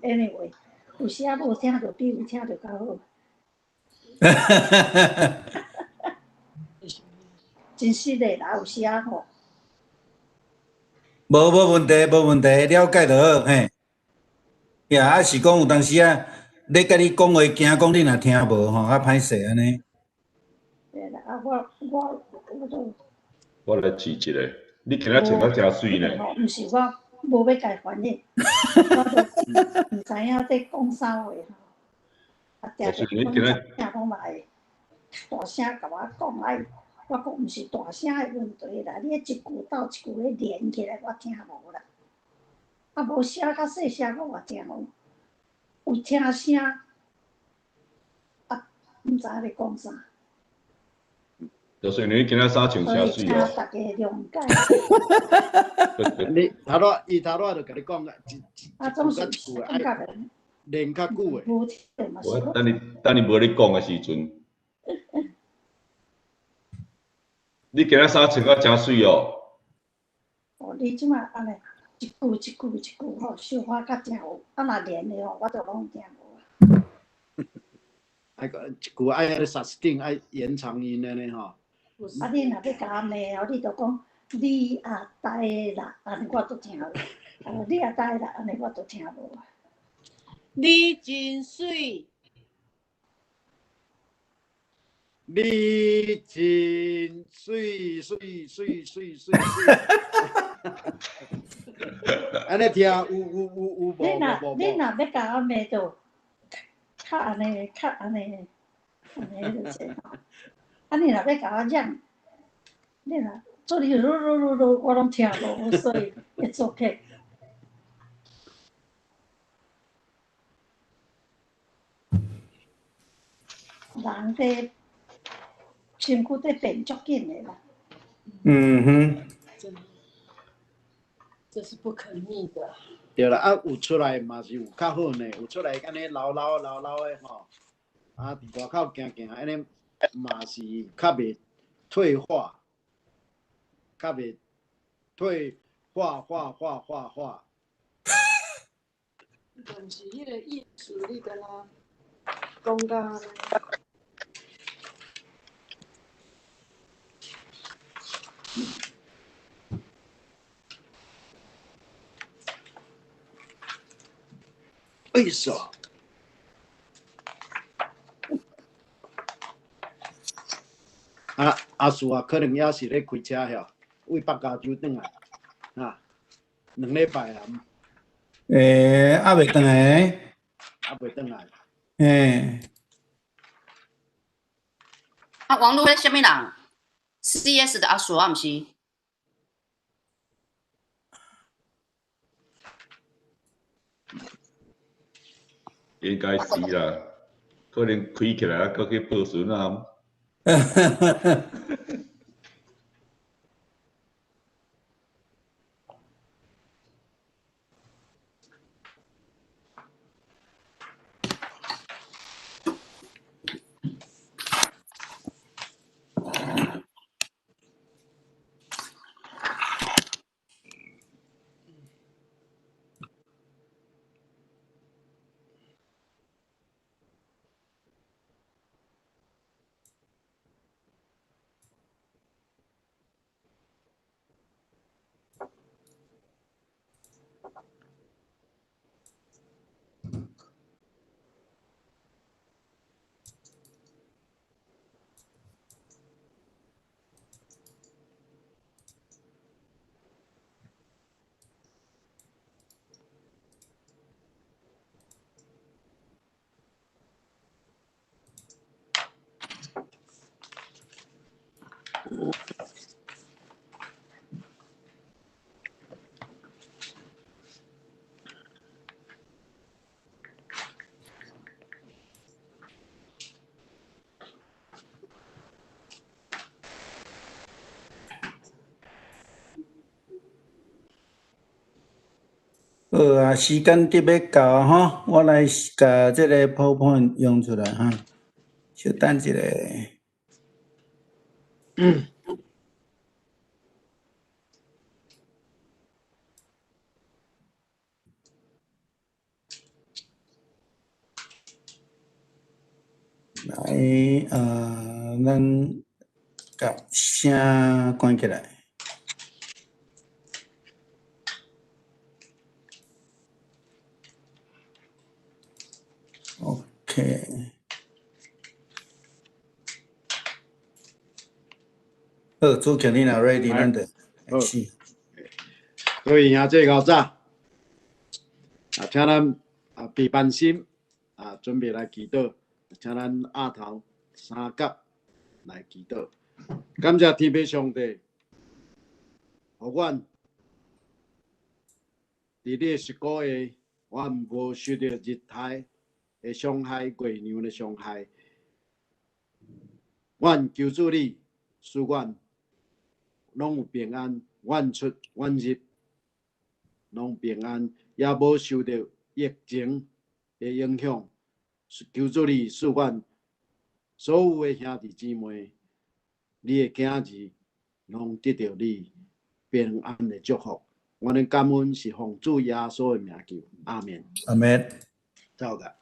anyway， 有时啊无听着比有听着较好。真实的啦，有时啊吼。无问题，无问题，了解就好，嘿。呀，啊是讲有当时啊，咧甲你讲话，惊讲你若听无吼，啊歹势安尼。对啦，啊我都。我来试一个，你今仔穿到真水呢。毋是我无要甲伊翻译，我都毋知影在讲啥话吼。啊，定定讲正拢来大声甲我讲，我讲毋是大声的问题啦，你一句斗一句咧连起来，我听无啦。啊，无写较细声，我听有，有听声，啊，毋知影咧讲啥。就是你今仔衫穿真水哦。请大家谅解。你头仔伊头仔就甲你讲个，总是感觉练较久诶。我等你无你讲诶时阵，你今仔衫穿到真水哦。哦，你即马安尼一句一句一句吼，小可较正有，啊若连的吼，我就拢听无啊。爱个一句爱迄个 sustain 爱延长音安尼吼。啊，你若要甲我骂哦，你就讲你啊呆啦，安尼我都听有。你啊呆啦，安尼我都听无啊。你真水，你真水水水水水。安尼听有无？你若要甲我骂就较安尼就是吼。啊，你若要甲我嚷，你若做你我拢听无，所以会做起。人的身躯在变足紧的啦。嗯哼。真的，这是不可逆的。对啦，啊有出来嘛是有较好呢，有出来安尼老的吼，啊伫外口行安尼嘛是较袂退化，较袂退化。但是迄个艺术，你敢若讲到。为啥？阿叔啊，可能也是咧开车遐，为北加州转来，啊，2礼拜啊。还袂转来。还袂转来。啊，网络迄什么人 ？CS 的阿叔啊，毋是？应该是啦，可能开起来啊，搁去报孙啊。好啊，时间得要到吼，我来甲这个 PowerPoint 用出来哈，稍等一下。来，咱甲声关起来。OK。好，主持你若 ready， 咱就开始。各位兄弟高早，请咱备班心准备来祈祷，请咱压头三角来祈祷。感谢天父上帝，互阮伫你19个月，阮无受到日太的伤害、月亮的伤害。阮求主你，使阮拢有平安，阮出阮入拢平安，也无受到疫情的影响。求主你，使阮所有的兄弟姊妹，你的囝儿拢得到你平安的祝福。我们感恩是奉主耶稣的名求，阿门。阿门。走个。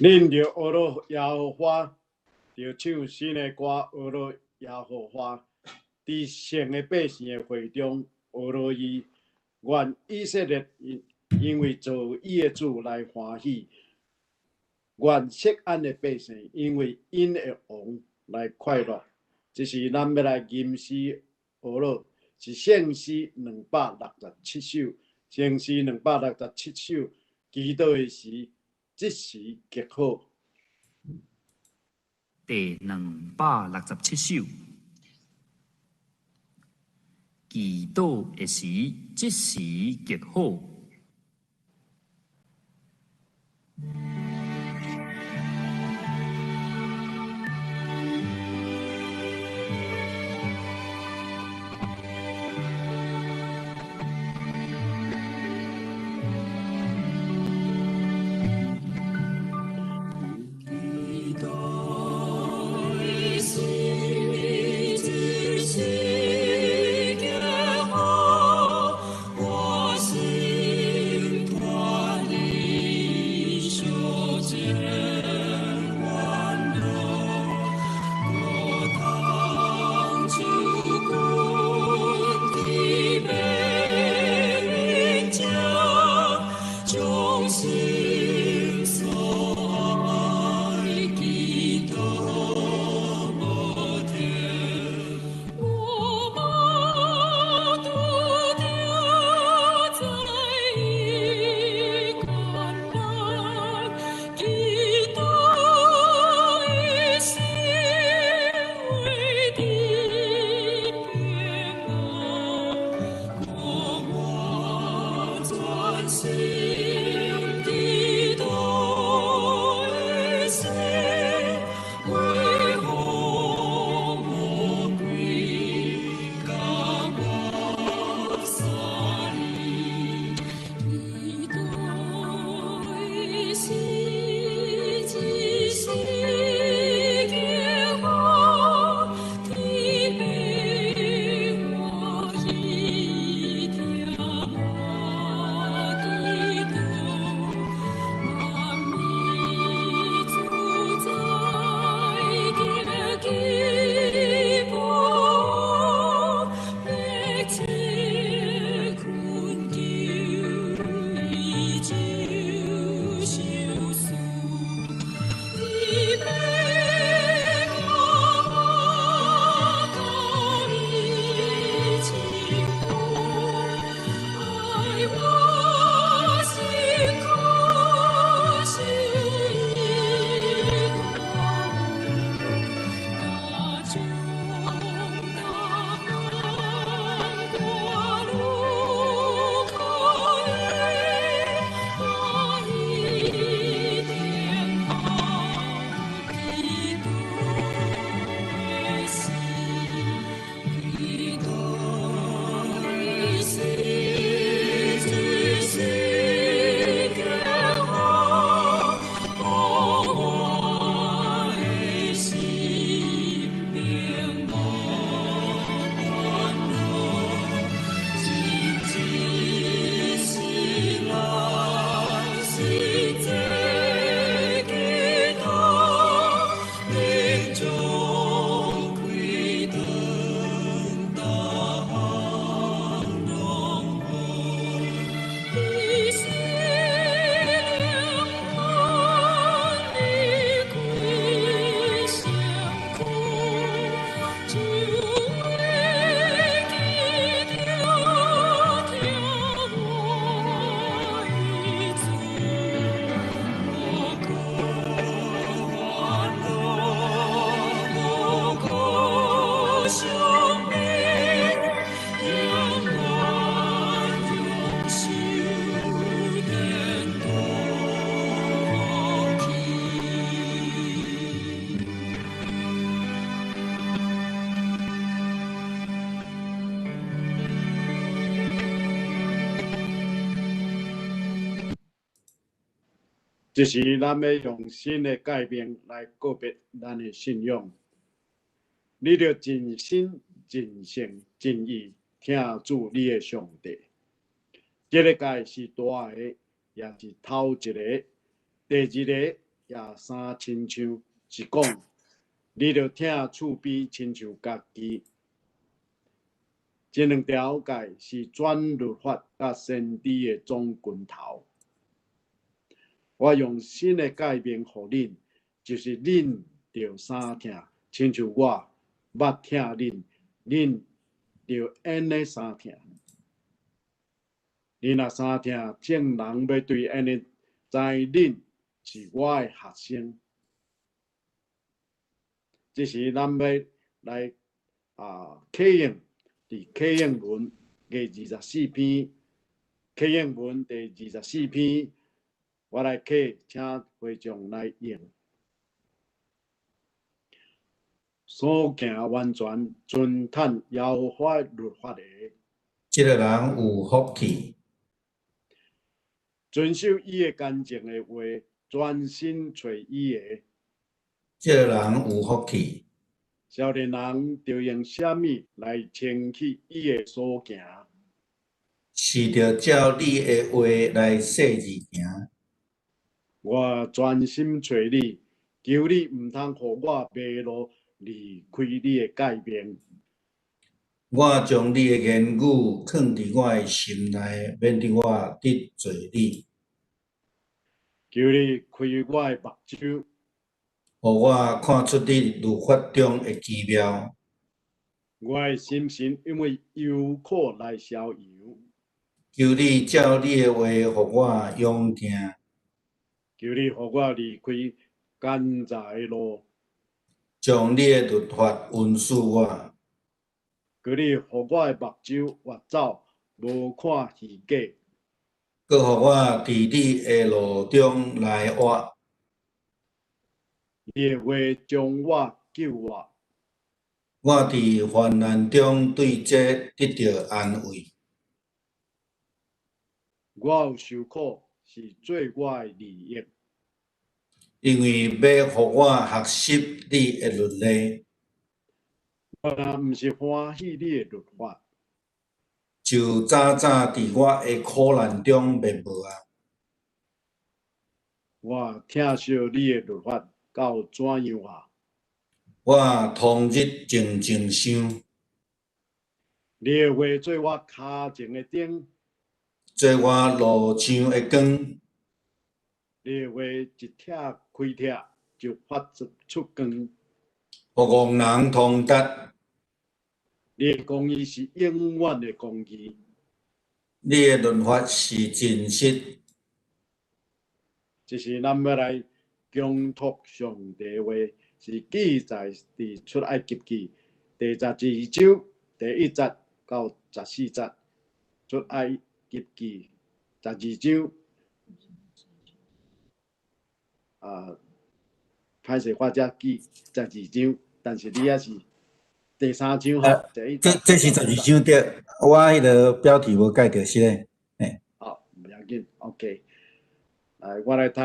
恁着学了耶和华，着唱新的歌，学了耶和华，伫圣的百姓的会中学了伊。愿以色列因为做伊的主来欢喜，愿锡安的百姓因为因的王来快乐。这是咱要来吟诗学了，是圣诗267首，圣诗267首，祈祷的时。即时极好。第267首，祈祷的时，即时极好。我是就是咱要用新的改变来告别咱的信仰。你着尽心、尽性、尽意听主你的上帝。这个界是大个，也是头一个；第二个也三亲像是讲，你着听厝边亲像家己。这两条界是全律法甲先知的总拳头。我用新的改变互恁，就是恁着三听，亲像我捌听恁，恁着安尼三听。恁若三听，众人要对安尼知恁是我的学生。这是咱要来启应伫启应文第24篇，启应文第24篇。我来启，请会众来用。所行完全遵探耶和华律法的，这个人有福气。遵守伊的干净的话，专心找伊的。这个人有福气。少年人着用什么来称起伊的所行？是着照你的话来说字行。我专心找你，求你毋通互我迷路，离开你的改变。我将你的言语藏伫我的心内，免得我得罪你。求你开我的目睭，互我看出你律法中的奇妙。我的心神因为忧苦来逍遥。求你照你的话，互我勇行。求你互我离开奸诈的路，将你的律法允许我。求你互我的目睭越走，无看虚假。搁互我伫你的路中来活。你的话将我救活。我伫患难中对这得到安慰。我有受苦，是做我的利益。因为要互我学习你的律例，我若毋是欢喜你的律法，就早早伫我的苦难中灭亡啊！我听惜你的律法到怎样啊？我通日静静想，你的话做我脚前的灯，做我路上的光。你的话一拆开拆就发出光。互憨人通达，你的公义是永远的公义。你的律法是真实。这是咱要来恭托上帝的话，是记载伫出埃及记第12章第1节到14节。出埃及记12章歹势我遮记12章，但是你也是第3章吼，第1节。这是12章对，我迄个标题无改着是嘞。好，唔要紧 ，OK。来，我来读。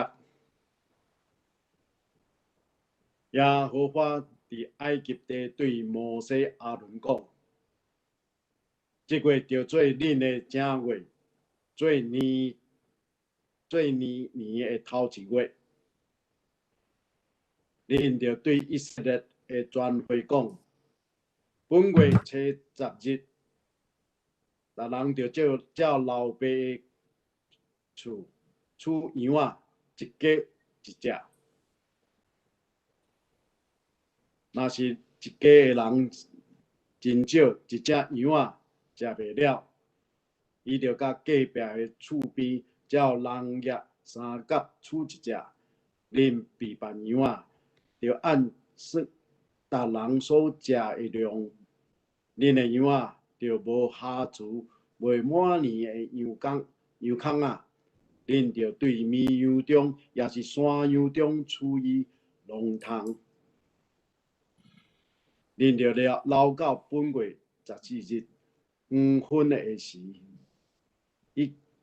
耶和华伫埃及地对摩西、亚伦讲：这月着做恁的正月，做年的头一月。恁着对以色列的全会讲：本月初10日，逐人着照老爸的厝取羊仔一家一只。若是一家的人真少，一只羊仔食袂了，伊着甲隔壁的厝边照人业三角取一只。恁备办羊仔，着按算逐人所食的量。恁的羊仔着无瑕疵，未满年的羊空仔。恁着对绵羊中也是山羊中取伊龙头。恁着留到本月14日黄昏的下时，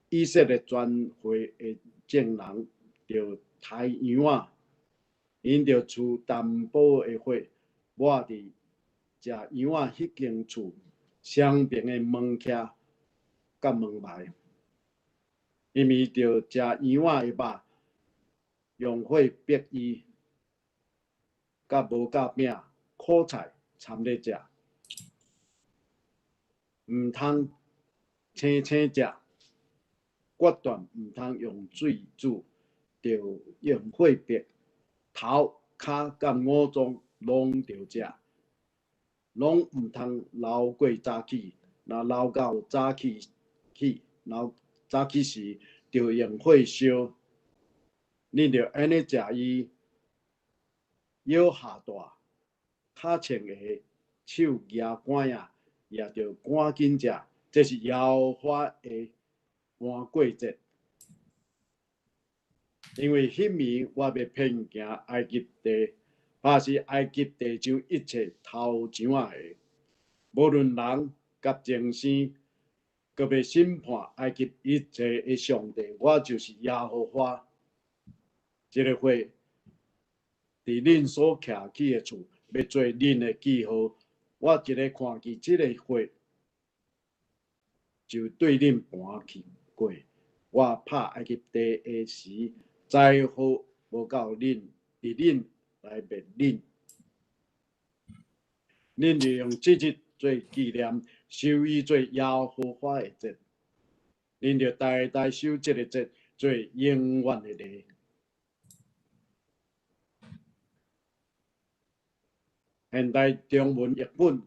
以色列全会的众人着抬羊啊，因着厝淡薄的火，我伫食羊啊迄间厝双边的门徛甲门牌，因为着食羊啊的肉，用火逼伊，甲无甲饼、苦菜掺咧食，毋通青青食，决断毋通用水煮，着用火逼，头、骹甲五脏拢着食，拢毋通留过早起，若留到早起时，着用火烧。你着安尼食伊，腰下大，骹穿下，手举管啊，也着赶紧食。这是耶和华的晚过节，因为迄暝我要骗行埃及地，怕是埃及地上一切头上啊的，无论人甲精生，搁要审判埃及一切的上帝，我就是耶和华。这个火，伫恁所徛起的厝，要做恁的记号。我一个看见这个火，就对恁搬去过。我拍埃及地的时，灾祸无到恁，伫恁来灭恁。恁就用这日做纪念，守伊做耶和华的节。恁就代代守这个节，做永远的礼。现代中文译本，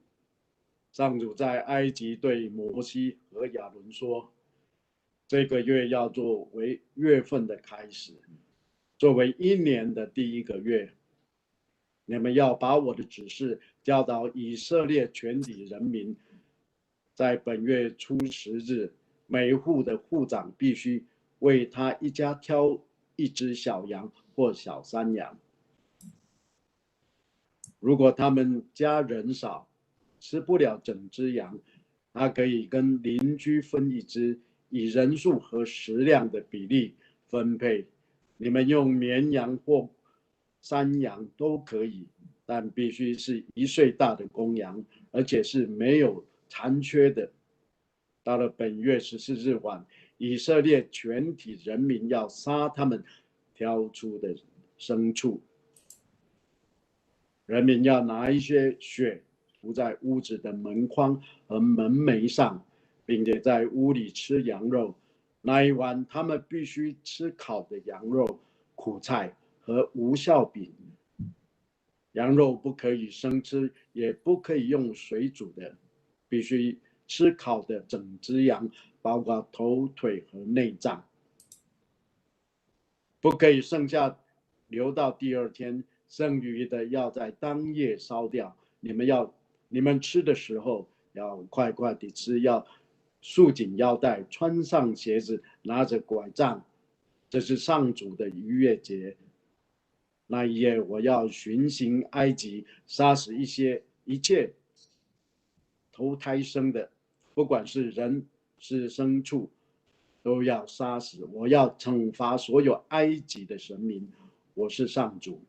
上主在埃及对摩西和亚伦说：“这个月要作为月份的开始，作为一年的第一个月。你们要把我的指示教导以色列全体人民。在本月初10日，每户的户长必须为他一家挑一只小羊或小山羊。如果他们家人少，吃不了整只羊，他可以跟邻居分一只，以人数和食量的比例分配。你们用绵羊或山羊都可以，但必须是1岁大的公羊，而且是没有残缺的。到了本月14日晚，以色列全体人民要杀他们挑出的牲畜。人民要拿一些血涂在屋子的门框和门楣上，并且在屋里吃羊肉。那一晚，他们必须吃烤的羊肉、苦菜和无酵饼。羊肉不可以生吃，也不可以用水煮的，必须吃烤的整只羊，包括头、腿和内脏，不可以剩下留到第二天。剩余的要在当夜烧掉。你们吃的时候要快快地吃，要束紧腰带，穿上鞋子，拿着拐杖。这是上主的逾越节。那一夜，我要巡行埃及，杀死一切头胎生的，不管是人是牲畜，都要杀死。我要惩罚所有埃及的神明。我是上主。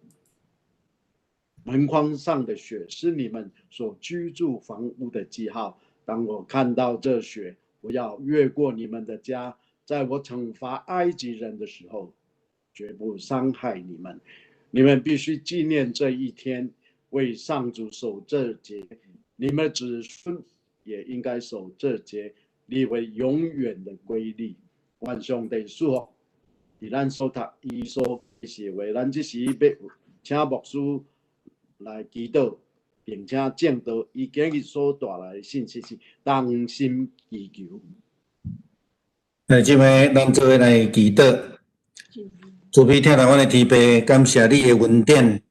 门框上的血是你们所居住房屋的记号。当我看到这血，我要越过你们的家，在我惩罚埃及人的时候，绝不伤害你们。你们必须纪念这一天，为上主守这节。你们的子孙也应该守这节，立为永远的规律。愿上帝赐福伫咱所读伊所写话，咱这时要请牧师来祈祷，并且证道伊今日所带来的信息是当心祈求。即摆咱做伙来祈祷。主庇听到阮的天父，感谢你的恩典，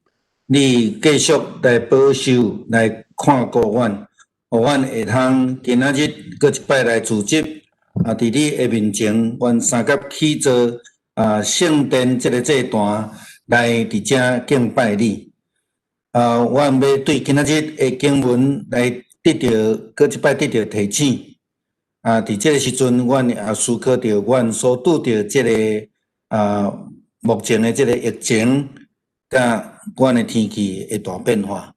你继续来保守、来看顾阮，互阮会通今仔日搁一摆来自集伫你的面前，阮三甲起做圣殿这个祭坛来伫遮敬拜你。阮要对今仔日的经文来得到，搁一摆得到提醒。伫这个时阵，阮也思考到阮所拄到这个目前的这个疫情，甲阮的天气的大变化。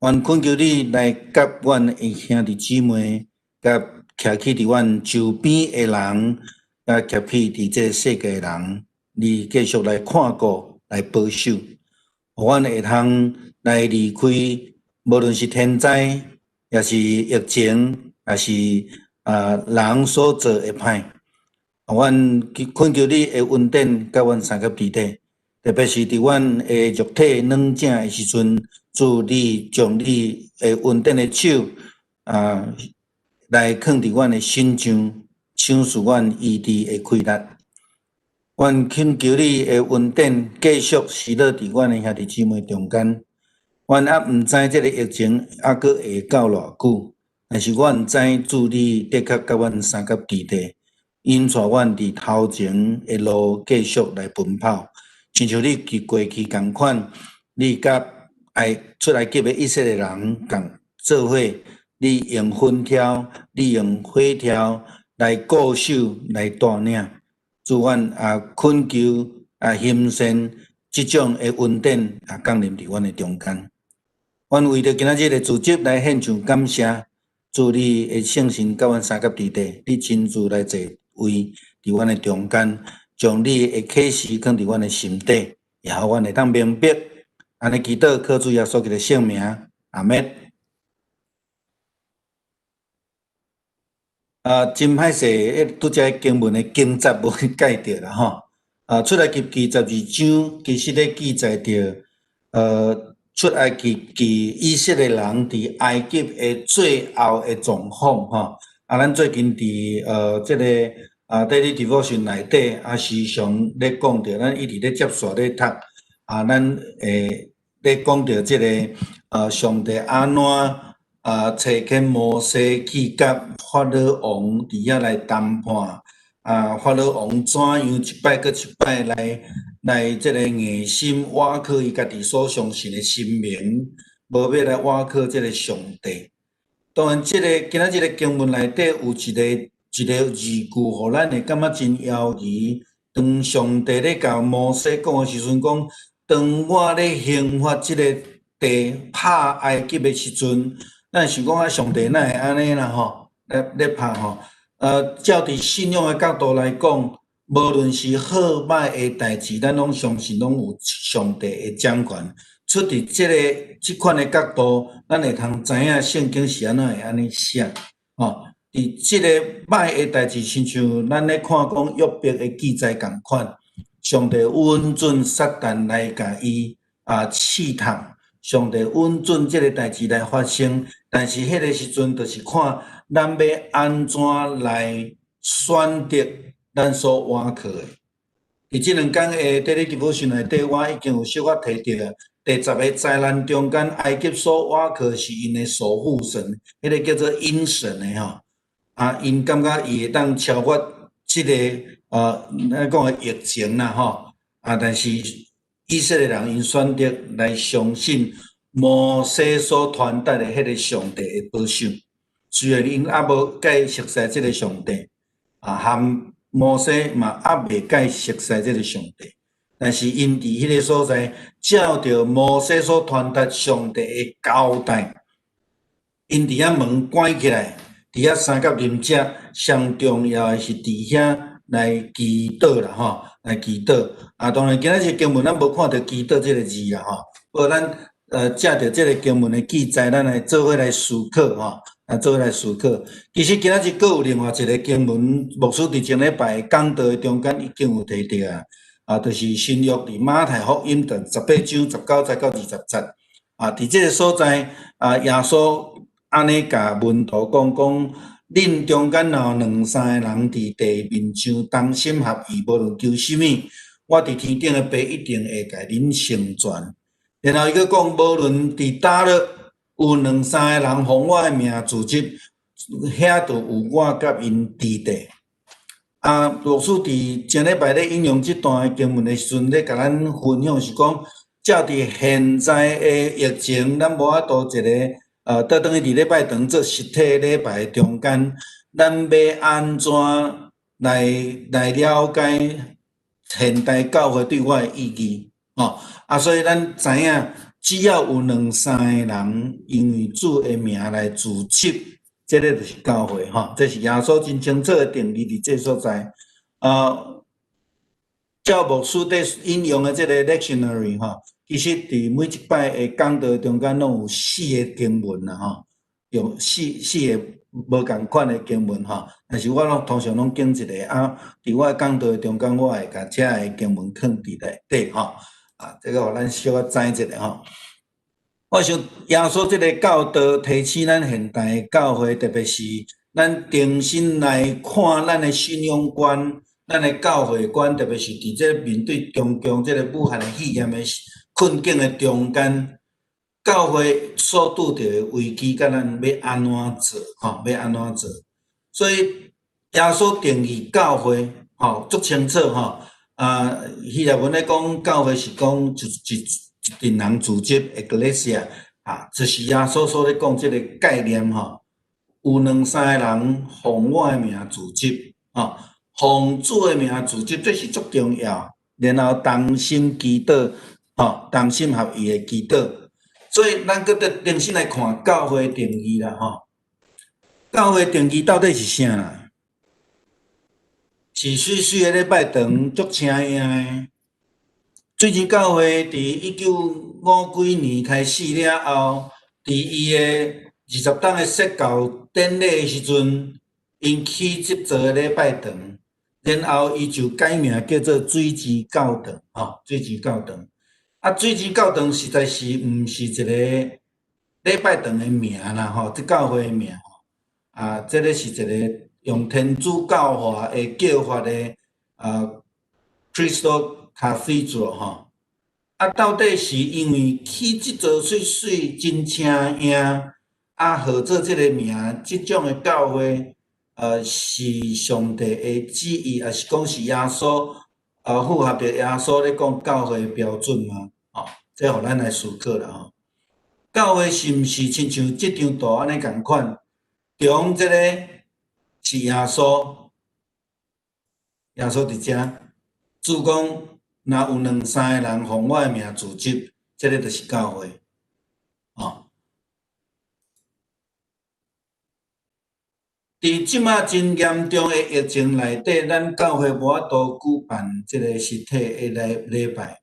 愿恳求你来甲阮的兄弟姊妹，甲徛起伫阮周边的人，甲徛起伫这个世界的人，你继续来看顾、来保守，互阮会通来离开，无论是天灾，也是疫情，也是人所做的歹。阮恳求你的恩典甲阮三甲伫底，特别是伫阮的肉体软正的时阵，主你将你的恩典的手来放伫阮的心上，赏赐阮医治的快乐。阮恳求你的恩典继续施落伫阮的兄弟姊妹中间。阮也毋知这个疫情还佫会到偌久，但是阮知主你的确甲阮三甲伫地。引带阮伫头前的路继续来奔跑，亲像你过去共款，你甲出来及的以色列人共做伙，你用粉条，你用火条来固守、来带领。主阮恳求欣赏即种的恩典降临伫阮的中间。阮为着今仔日的组织来献上感谢，主你的圣神甲阮三甲伫地，你亲自来坐位伫阮的中间，将你的启示放伫阮的心底，也互阮会当明白。安尼祈祷，靠主耶稣基督的圣名，阿们。真歹势，拄则经文的经节无去解着啦吼。出埃及记12章其实咧记载着，出埃及记以色列人伫埃及的最后的状况吼。咱最近伫即个daily devotion 内底时常咧讲着，咱一直咧接续咧读咱咧讲着即个上帝安怎找见摩西去甲法老王伫遐来谈判，法老王怎样一摆搁一摆来即个硬心挖靠伊家己所相信的神明，无要来挖靠即个上帝。当然，今仔日的经文内底有一个字句，互咱会感觉真遥疑。当上帝咧甲摩西讲的时阵，讲当我咧刑罚即个地拍埃及的时阵，咱想讲上帝哪会安尼啦吼？咧拍吼？照伫信仰的角度来讲，无论是好歹的代志，咱拢相信拢有上帝的掌权。出伫即款的角度，咱会通知影圣经是安怎会安尼写吼。伫即个歹的代志，亲像咱咧看讲约伯的记载共款，上帝允准撒旦来甲伊试探，上帝允准即个代志来发生，但是迄个时阵，就是看咱要安怎来选择咱所倚靠的。伫即两天的daily devotion内底，我已经有小可提到。第10个灾难中间，埃及所倚靠是因的守护神，迄个叫做阴神的吼。因感觉伊会当超越即个咱讲的疫情啦吼。但是以色列人因选择来相信摩西所传达的迄个上帝的保守，虽然因还无解熟悉即个上帝，含摩西嘛还未解熟悉即个上帝。但是因伫迄个所在，照着摩西所传达上帝的交代，因伫遐门关起来，伫遐三甲啉食，上重要的是伫遐来祈祷啦吼，来祈祷。当然今仔日经文咱无看到祈祷这个字啊吼，不过咱借着这个经文的记载，咱来做伙来思考吼，做伙来思考。其实今仔日佫有另外一个经文，牧师伫前礼拜讲道的中间已经有提到就是新约伫马太福音第18章19节到20节伫这个所在耶稣安尼甲门徒讲，恁中间若有2-3个人伫地面上同心合意，无论求什么，我伫天顶的爸一定会甲恁成全。然后伊佫讲，无论伫倒落有2-3个人奉我的名组织，遐就有我甲因伫地。牧师伫前礼拜咧引用即段经文的时阵，咧甲咱分享是讲，照伫现在的疫情，咱无法度一个倒转去伫礼拜堂做实体礼拜中间，咱要安怎来了解现代教会对我的意义，所以咱知影，只要有2、3个人因为主的名来组织，这个就是教会，这是耶稣真清楚的定义伫这所在。照牧师在引用的这个 lectionary 其实伫每一摆的讲道中间拢有4个经文啦，用四个无共款的经文但是我通常拢拣一个伫我的讲道中间，我会甲遮个经文放伫内底这个互咱小可知一下我想耶稣这个教导提醒咱现代的教会，特别是咱重新来看咱的信仰观。咱的教会观，特别是伫这面对中共这个武汉的肺炎的困境的中间，教会所拄着的危机，甲咱要安怎做？要安怎做？所以耶稣定义教会，足清楚希腊文咧讲，教会是讲一群人组织 ecclesia 就是耶稣所咧讲这个概念有2、3个人奉我的名组织奉主的名组织，这是足重要。然后同心祈祷，同心合意的祈祷。所以咱搁得重新来看教会定义啦，教会定义到底是啥啦？是水水的礼拜堂，足请样的。最近教会伫1950几年开始了后，伫伊的20档的设教典礼的时阵，因起这座的礼拜堂。然后伊就改名叫做水之教堂，水之教堂。水之教堂实在是毋是一个礼拜堂的名啦，这教会的名这个是一个用天主教化的叫法的Crystal Cathedral 到底是因为起这座水水真请样号做这个名，这种的教会。是上帝的旨意，还是讲是耶稣符合着耶稣咧讲教会的标准吗？这互咱来思考啦教会是毋是亲像这张图安尼共款？中这个是耶稣，耶稣伫遮，主讲若有2、3个人奉我的名组织，这个就是教会伫即马真严重的疫情内底，咱教会无法度举办即个实体的礼拜，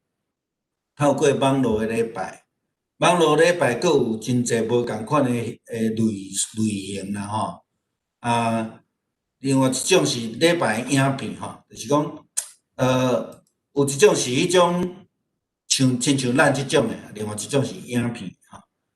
透过网络的礼拜，网络礼拜阁有真济无共款的类型啦另外一种是礼拜影片就是讲有一种是迄种亲像咱即种的，另外一种是影片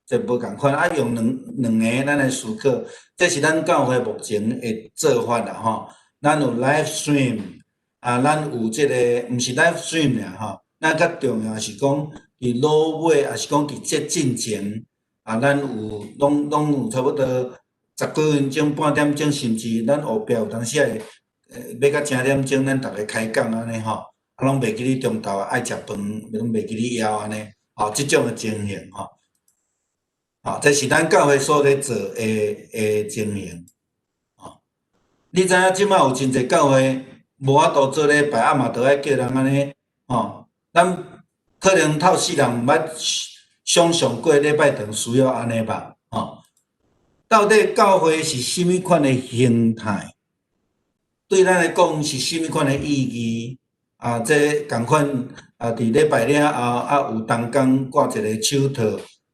这无共款用两个咱来思考，这是咱教会目前的做法啦咱有 live stream 咱有这个毋是 live stream 啦咱较重要是讲伫落尾，还是讲伫这进前咱有拢有差不多10几分钟、半点钟，甚至咱后壁有当时要到10点钟，咱逐个开讲安尼拢袂记咧中昼爱食饭，拢袂记咧枵安尼即种的情形这是咱教会所咧做的情形你知影即摆有真侪教会无法度做礼拜，嘛着爱叫人安尼咱可能透世人毋捌想象过礼拜堂需要安尼吧到底教会是甚物款的形态？对咱来讲是甚物款的意义？这共款伫礼拜了后有当工挂一个手套。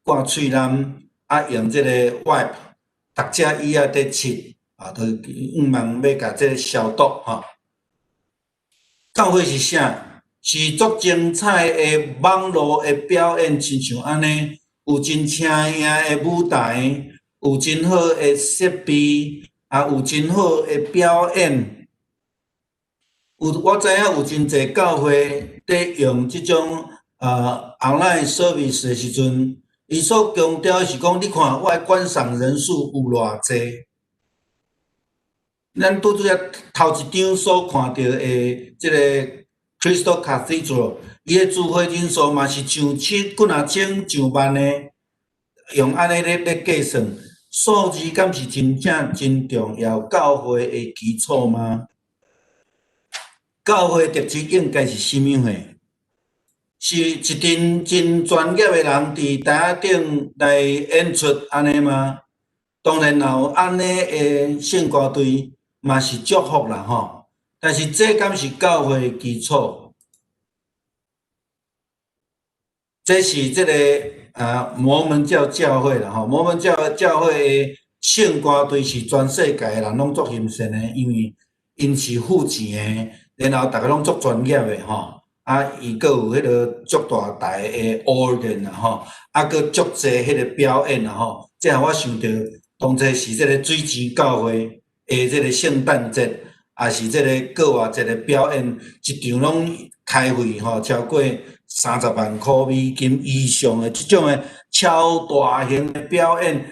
挂喙蓝用这个 wipe， 逐只椅仔伫拭都望要甲这个消毒教会是啥？是足精彩的网络的表演，亲像安尼，有真请样的舞台，有真好的设备，有真好的表演。我知影有真侪教会伫用即种online service 的时阵。伊所强调的是讲，你看我的观赏人数有偌济？咱拄则头一张所看到的即个 Crystal Cathedral， 伊的聚会人数嘛是上千、几若千、上万的，用安尼咧计算，数字敢是真正真重要教会的基础吗？教会特质应该是啥物货？是一群真专业的人伫台仔顶来演出安尼吗？当然有安尼的圣歌队嘛是祝福啦吼，但是这敢是教会的基础？这是这个摩门教会啦吼，摩门教会的圣歌队是全世界的人拢足欣赏的，因为因是付钱的，然后大家拢足专业的吼。伊阁有迄个足大台的 organ 啦吼，阁足济迄个表演啦吼，这互我想到当初是这个水池教会的这个圣诞节，也是这个国外一个表演，一场拢开费吼超过30万块美金以上的即种的超大型的表演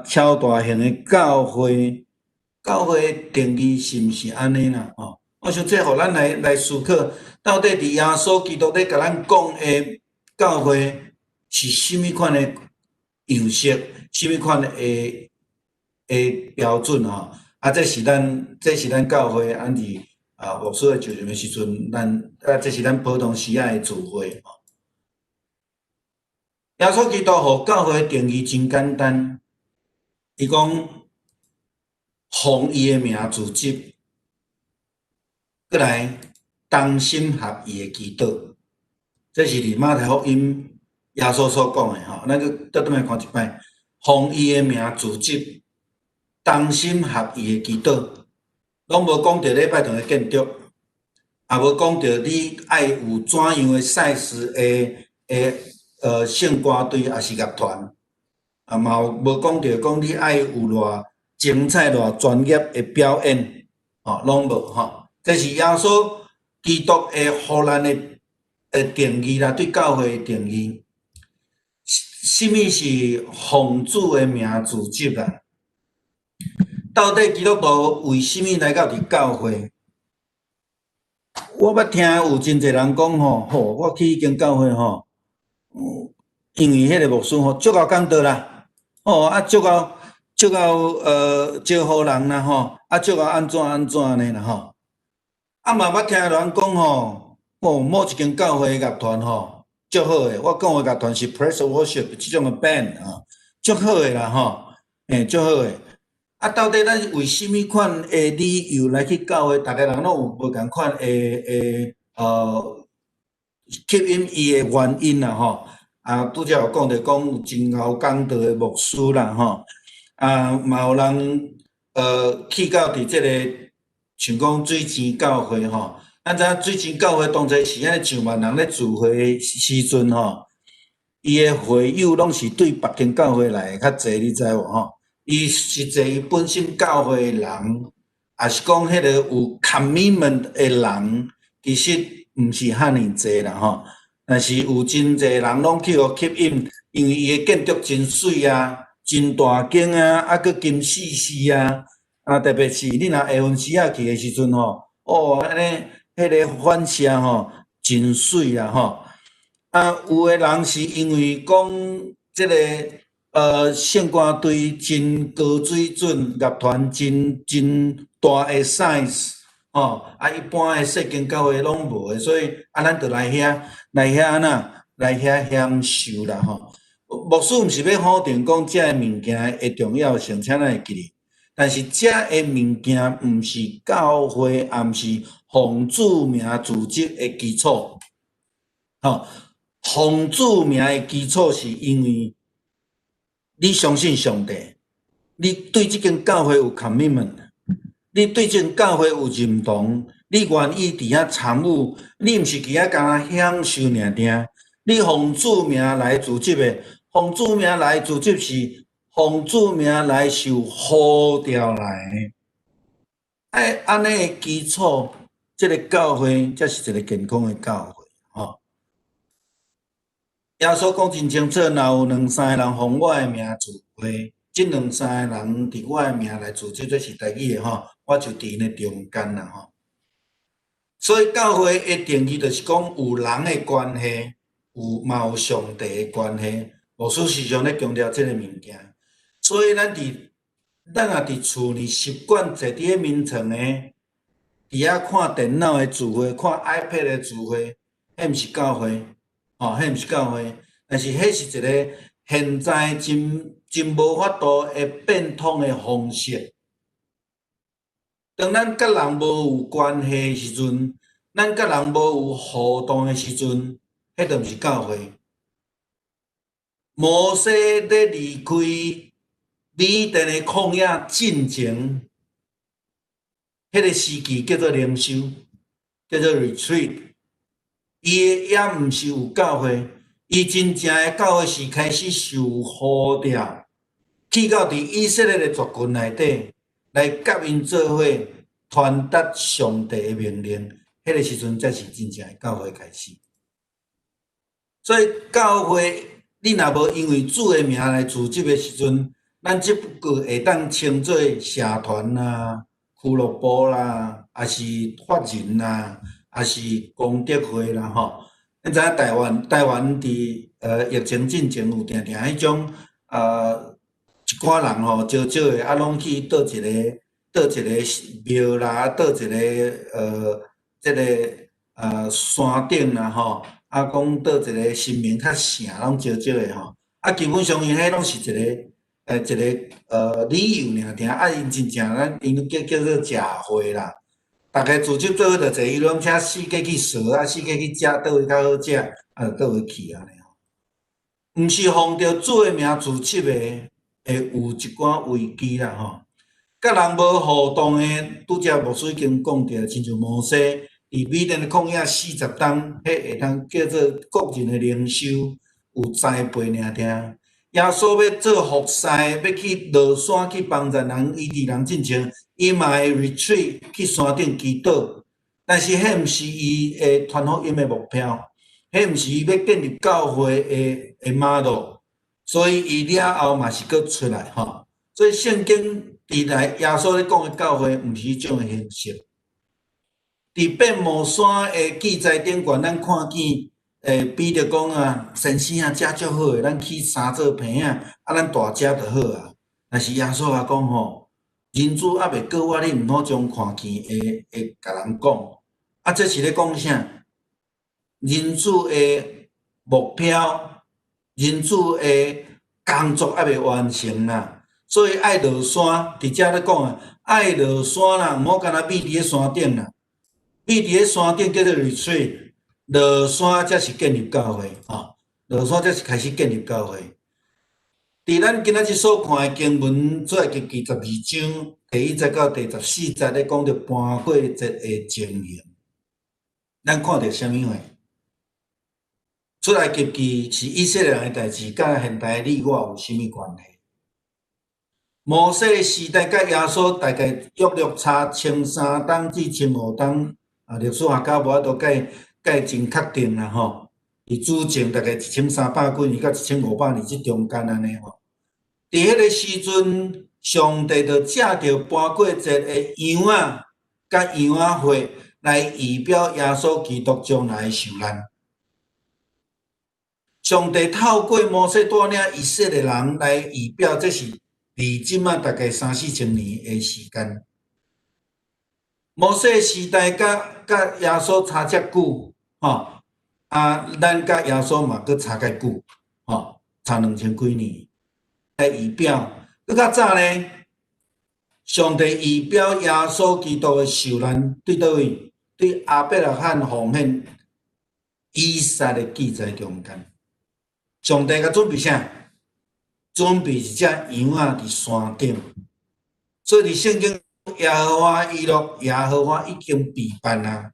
超大型的教会定义是毋是安尼啦吼？我想这互咱来思考。到底伫耶稣基督咧甲咱讲的教会是甚物款的样式，甚物款的标准吼？这是咱教会安伫牧师的就任的时阵，这是咱普通时仔的聚会吼。耶稣基督互教会的定义真简单，伊讲奉伊的名组织，过来。同心合意的祈祷，这是伫马太福音耶稣所讲的吼。咱去倒转来看一摆，奉伊的名组织，同心合意的祈祷，拢无讲到礼拜堂的建筑，也无讲到你爱有怎样的赛事的圣歌队也是乐团，嘛无讲到讲你爱有偌精彩、偌专业的表演，拢无吼。这是耶稣。基督会互咱的定义啦，对教会的定义，什么是奉主的名组织啦？到底基督徒为什么来到伫教会？我捌听有真侪人讲吼，我去迄间教会吼，因为迄个牧师吼足够讲道啦，足够招呼人啦吼，足够安怎安尼啦吼。嘛捌听人讲吼，某一间教会乐团吼，足好诶。我讲诶乐团是 Praise Worship 即种诶 band 足好诶啦吼，足好诶。到底咱为什么款诶理由来去教会？逐个人拢有无共款诶吸引伊诶原因啦吼。拄则有讲着讲有真贤讲道诶牧师啦吼，嘛有人去到伫即个。像讲水池教会吼，咱知影水池教会当初是安尼上万人咧聚会时阵吼，伊诶会友拢是对别间教会来较济，你知无吼？伊实际伊本身教会诶人，也是讲迄个有 commitment 诶人，其实毋是遐尼济啦吼。但是有真济人拢去互吸引，因为伊诶建筑真水真大间阁金细细特别是你若下昏时仔去诶时阵吼，安尼迄个反射吼真水啦吼。有诶人是因为讲即个圣歌队真高水准，乐团真大诶 size 吼，一般诶细间教会拢无诶，所以咱着来遐安那来遐享受啦吼。牧师毋是要否定讲遮诶物件诶重要性，请咱会记哩。但是遮个物件毋是教会，也毋是奉主名组织的基础。奉主名的基础是因为你相信上帝，你对即间教会有 commitment， 你对即间教会有认同，你愿意伫遐参与，你毋是伫遐干享受尔定，你奉主名来组织的，奉主名来组织是。奉主名来受呼召来，安尼诶基础，即个教会才是一个健康诶教会吼。耶稣讲真清楚，若有2、3个人奉我诶名聚会，即2、3个人伫我诶名来组织，这是台语诶吼，我就伫因诶中间啦吼。所以教会诶定义就是讲有人诶关系，有上帝诶关系。牧师时常咧强调即个物件。所以咱若伫厝里习惯坐伫咧眠床诶，伫遐看电脑的聚会，看 iPad 的聚会，迄毋是教会，迄毋是教会，但是迄是一个现在真无法度会变通的方式。当咱甲人无有关系的时阵，咱甲人无有互动的时阵，迄就毋是教会。摩西咧离开米甸的旷野进前，迄个时期叫做灵修，叫做 retreat。伊也毋是有教会，伊真正的教会是开始受呼召，去到伫以色列的族群内底，来甲因做伙传达上帝的命令。迄个时阵才是真正的教会开始。所以教会，你若无因为主的名来组织的时阵，咱只不过会当称做社团啦、俱乐部啦，还是法人啦，还是功德会啦吼。咱知影台湾伫疫情进前有定定迄种一寡人吼，少少的啊，拢去倒一个庙啦，倒一个即个山顶啦吼，啊讲倒一个神明较圣，拢少少的吼。啊，基本上因迄拢是一个理由尔定，啊因真正因叫做食会啦。大家组织做伙就坐，伊拢请四界去踅啊，四界去食，倒位较好食，啊就倒位去安尼吼。毋是奉着主的名组织的，会有一寡危机啦吼。甲人无互动的，拄则牧师已经讲着，亲像摩西伫米甸的旷野40冬，迄会当叫做国人的灵修，有栽培尔定。耶稣要做服侍，要去落山去帮助人，伊伫人进前，伊嘛会 retreat 去山顶祈祷。但是迄毋是伊的传福音的目标，迄毋是伊要建立教会的 model。所以伊了后嘛是搁出来吼。所以圣经伫来耶稣咧讲的教会，毋是迄种的形式。伫变魔山的记载顶悬，咱看见。比着讲啊，先生啊，食足好诶，咱去三做平啊，啊，咱大食就好啊。但是耶稣也讲吼，人子还未过我，你毋好将看见会甲人讲。啊，这是咧讲啥？人子诶目标，人子诶工作还未完成啦，所以爱落山。伫遮咧讲啊，爱落山啦，毋好干那秘伫咧山顶啦，秘伫咧山顶叫做 retreat。落山才是建立教会落山才是开始建立教会。伫咱今仔日所看的经文，出埃及记12章第1节到第14节咧讲着搬过节的情形，咱看到啥物货？出埃及记是以色列人的代志，甲现代你我有啥物关系？摩西时代甲耶稣大概约差13冬至15冬历史学家无法度介真确定啦吼，伊主前大概1300几年到1500年即中间安尼吼。伫迄个时阵，上帝就借着搬过节的羊仔甲羊仔血来预表耶稣基督将来的受难。上帝透过摩西带领以色列人来预表，这是离即马大概3、4千年的时间。摩西时代甲耶稣差遮久咱甲耶稣嘛佫差介久差2000几年来预表。佫较早呢，上帝预表耶稣基督的受难对倒位？对亚伯拉罕奉献以撒的记载中间，上帝甲准备啥？准备一只羊仔伫山顶，所以伫圣经耶和华以诺，耶和华已经备办啊。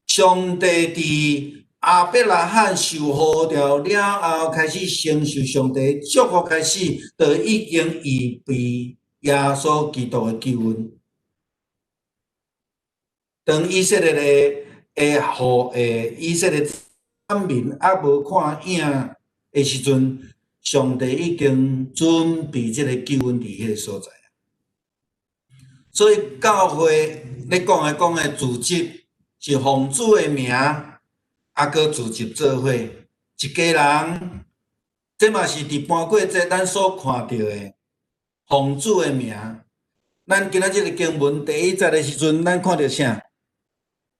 上帝伫亚伯拉罕受呼召了后，开始承受上帝祝福，开始就已经预备耶稣基督的救恩。当以色列以色列子民还无看影的时阵，上帝已经准备这个救恩伫迄个所在。所以教会咧讲的组织是奉主的名，搁组织做伙一家人，这嘛是伫搬过节咱所看到的奉主的名。咱今仔日的经文第1节的时阵，咱看到啥？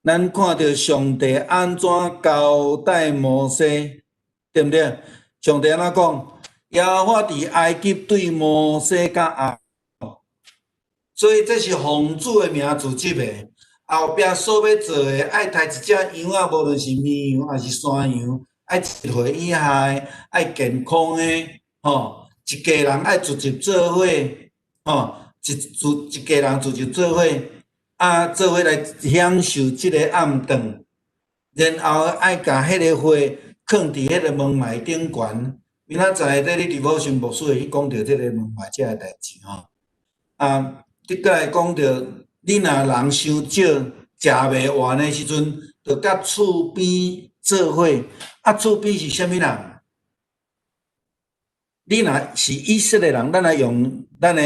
咱看到上帝安怎交代摩西，对毋对？上帝安怎讲？耶和华伫埃及对摩西甲阿，所以这是奉主的名组织的。后壁所要做的，爱抬一只羊仔，无论是绵羊还是山羊，爱1岁以下的，爱健康的，吼，一家人爱自集做伙，吼，一家人自集做伙，做伙来享受即个暗顿，然后爱甲迄个花放伫迄个门楣顶悬。明仔载咧，你devotion牧师会去讲到即个门楣遮个代志吼。你过来讲到，你若人伤少，食袂完的时阵，着甲厝边做伙。厝边是啥物人？你若是以色列人，咱来用咱的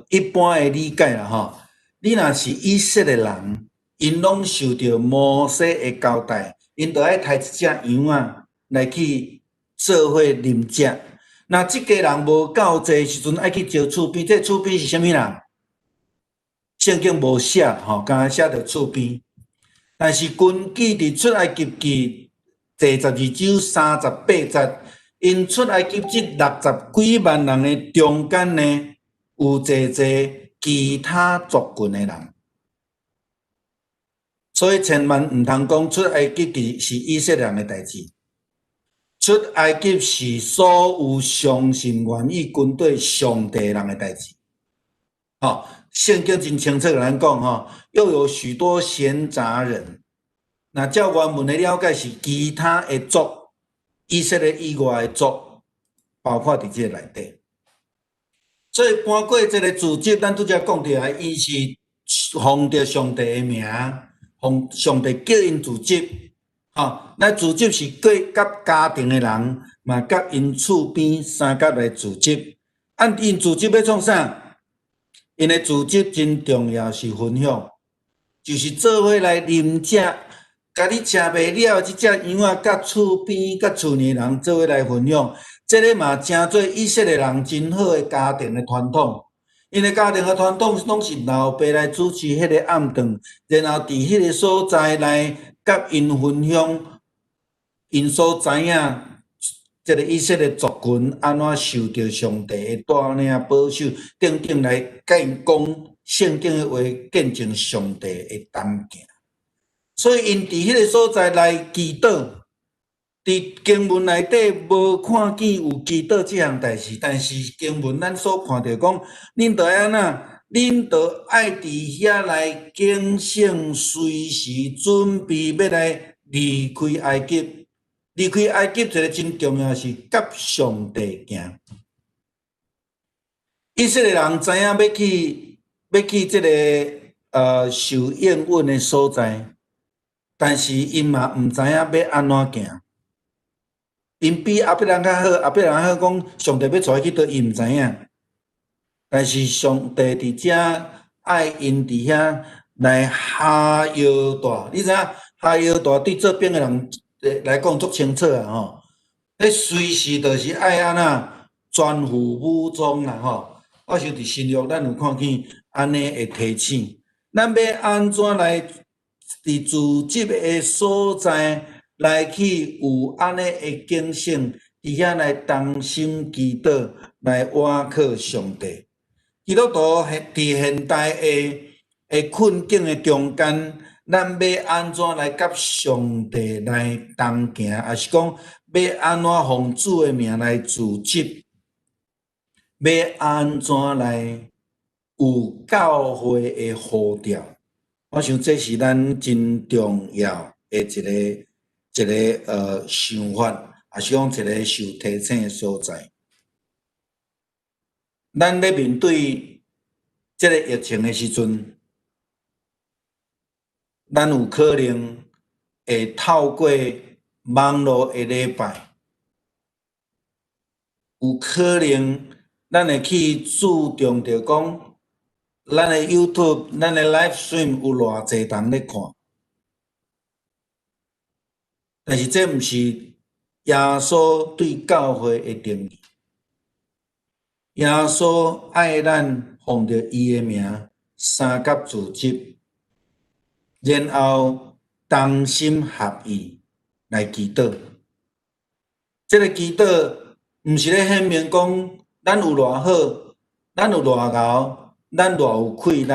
一般的理解啦吼。你若是以色列人，因拢受到摩西的交代，因着爱抬一只羊仔来去做伙啉食。那即家人无够济时阵，爱去招厝边。这厝边是啥物人？圣经无写吼，敢写着厝边。但是根据伫出埃及记第12章38节，因出埃及即60几万人的中间呢，有济其他族群的人。所以千万毋通讲出埃及记是以色列人的代志。出埃及是所有相信愿意军队上帝人的代志。圣经真清楚甲咱讲吼，又有许多闲杂人。那照原文的了解是其他的族，以色列以外的族，包括伫这个内底。所以搬过这个组织，咱拄则讲到啊，伊是奉着上帝的名，奉上帝叫因组织。咱组织是甲家庭的人，嘛甲因厝边三甲来组织。因组织要创啥？因的组织真重要，是分享，就是做伙来啉食。甲你食袂了，即只羊仔甲厝边、甲厝内人做伙来分享，这个嘛诚做以色列人真好的家庭的传统。因的家庭的传统拢是老爸来主持迄个暗顿，然后伫迄个所在来甲因分享，因所知影这个以色列族群安怎受到上帝的带领保守，等等来甲因讲圣经的话，见证上帝的同行。所以因伫迄个所在来祈祷，伫经文内底无看见有祈祷即项代志，但是经文咱所看到讲，恁着爱安怎？恁着爱伫遐来警醒，随时准备要来离开埃及。离开埃及一个真重要是甲上帝行。以色列人知影要去即个受应允的所在。但是因嘛毋知影要安怎行，因比后壁人较好，后壁人好讲上帝要带伊去倒，伊毋知影。但是上帝伫遮爱因伫遐来下腰带，你知影下腰带对这边的人来讲足清楚啊吼。迄随时就是爱安怎全副武装啦吼。我想伫新约咱有看见安尼的提醒，咱要安怎来？伫组织的所在来去有安尼的警醒，伫遐来同心祈祷，来倚靠上帝。基督徒伫现代的困境的中间，咱要安怎来甲上帝来同行，还是讲要安怎奉主的名来组织？要安怎来有教会的呼召？我想这是咱真重要的一个想法，也是讲一个受提醒的所在。咱咧面对这个疫情的时阵，咱有可能会透过网络的礼拜，有可能咱会去注重着讲。咱的 YouTube、咱的 Live Stream 有偌济人咧看，但是这毋是耶稣对教会的定义。耶稣爱咱奉着伊的名三甲组织，然后同心合意来祈祷。这个祈祷毋是咧显明讲咱有偌好，咱有偌敖，咱偌有气力。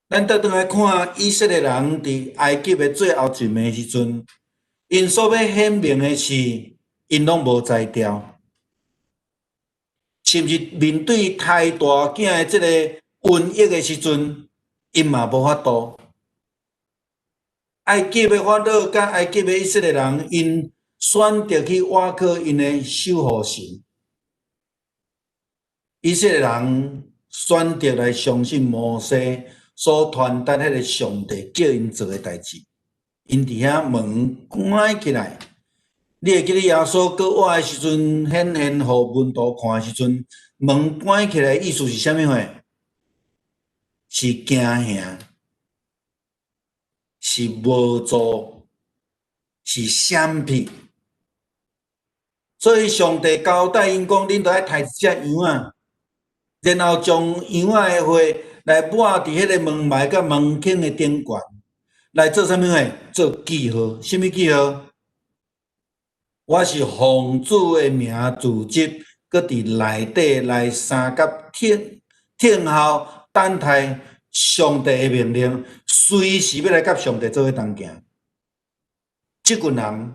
咱倒转来看以色列人伫埃及的最后一暝时阵，因所要显明的是，因拢无才调，甚至面对太大囝的即个瘟疫的时阵，因嘛无法度。埃及的法老甲埃及的以色列人，因选择去倚靠因的守护神。以色列人选择来相信摩西所传达迄个上帝叫因做的代志。因伫遐门关起来，你会记得耶稣搁活的时阵，显现互门徒看的时阵，门关起来，意思是啥物货？是惊吓，是无助，是闪避。所以上帝交代因讲，恁着爱抬一只羊啊，然后将羊仔的血来抹伫迄个门楣甲门框的顶悬，来做啥物货？做记号。什物记号？我是奉主的名自执，搁伫内底来三甲听候等待上帝的命令，随时要来甲上帝做伙同行。即群人